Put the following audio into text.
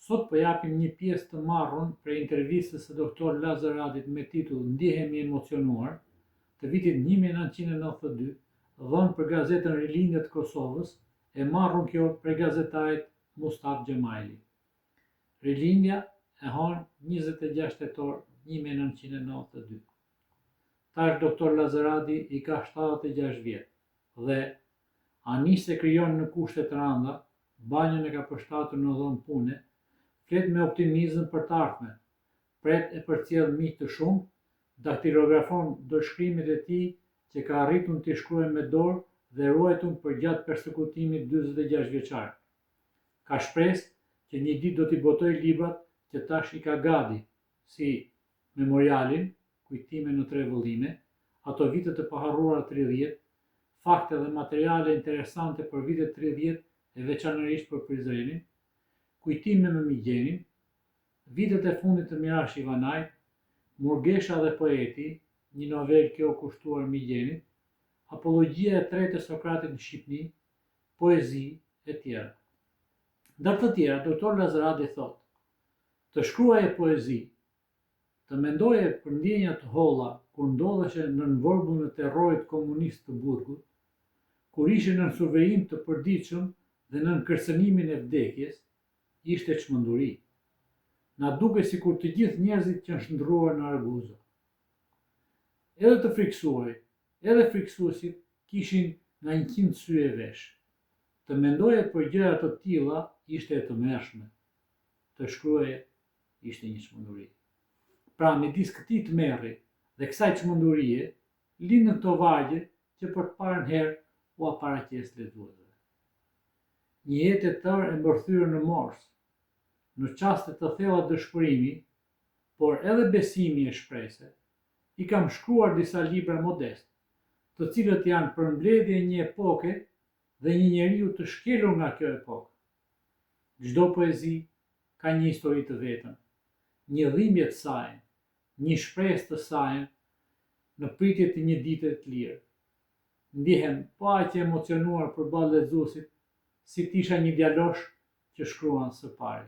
Sot po japim një pjesë të marrën prej intervistës së doktor Lazaradit me titull "Ndihemi emocionuar", të vitit 1992, dhënë për gazetën Rilindja të Kosovës, e marrën kjo prej gazetarit Mustaf Xhemaili. Rilindja e hënë 26 tetor 1992. Tash doktor Lazaradi i ka 76 vjet dhe anis se krijon në kushte të rënda, banjën e ka përshtatur në dhomë pune, flet me optimizëm për të ardhmen, pret e përcjell miq të shumë, daktilografon dorëshkrimet e tij që ka arritur t'i shkruajë me dorë dhe ruajtur përgjatë përsekutimit 46 vjeçar. Ka shpresë që një ditë do t'i botojë librat që tash i ka gati, si Memorialin, kujtime në 3 vëllime, ato vitet të paharruara 30, fakte dhe materiale interesante për vitet 30 e veçanërisht për Prizrenin, kujtime me Migjenin, vitet e fundit të Mirash Ivanajt, Murgesha dhe poeti, një novel kjo kushtuar Migjenit, apologjia e tretë e Sokratit në Shqipni, poezi e tjera. Ndër të tjera, doktor Lazaradi thotë: "Të shkruaje poezi, të mendoje për ndjenjat holla kur ndodheshe nën vorbullin e terrorit komunist të burgut, kur ishe nën survejim të përditshëm dhe nën kërcënimin e vdekjes, ishte çmenduri. Na duke sikur të gjithë njerëzit që shndërruar në Arguzo. Edhe të friksuarit, edhe friksuesit kishin nga 100 sy e vesh. Të mendoje për gjëra të tilla ishte e tmerrshme. Të shkruaje ishte një çmenduri." Pra, midis këtij tmerri dhe kësaj çmendurie, lindën këto vargje që për të parën herë u paraqes lexuesve. Një jetë e tërë e mbërthyer në mors, në çaste të thella dëshpërimi, por edhe besimi e shprehse, i kam shkruar disa libra modest, të cilët janë përmbledhje e një epoke dhe një njeriu të shkelur nga kjo epokë. Çdo poezi ka një histori të vetën, një dhimbje të saj, një shpresë të saj në pritje të një dite të lirë. Ndihem po aq emocionuar përballë lexuesit, si t'isha një djalosh që shkruan së pari.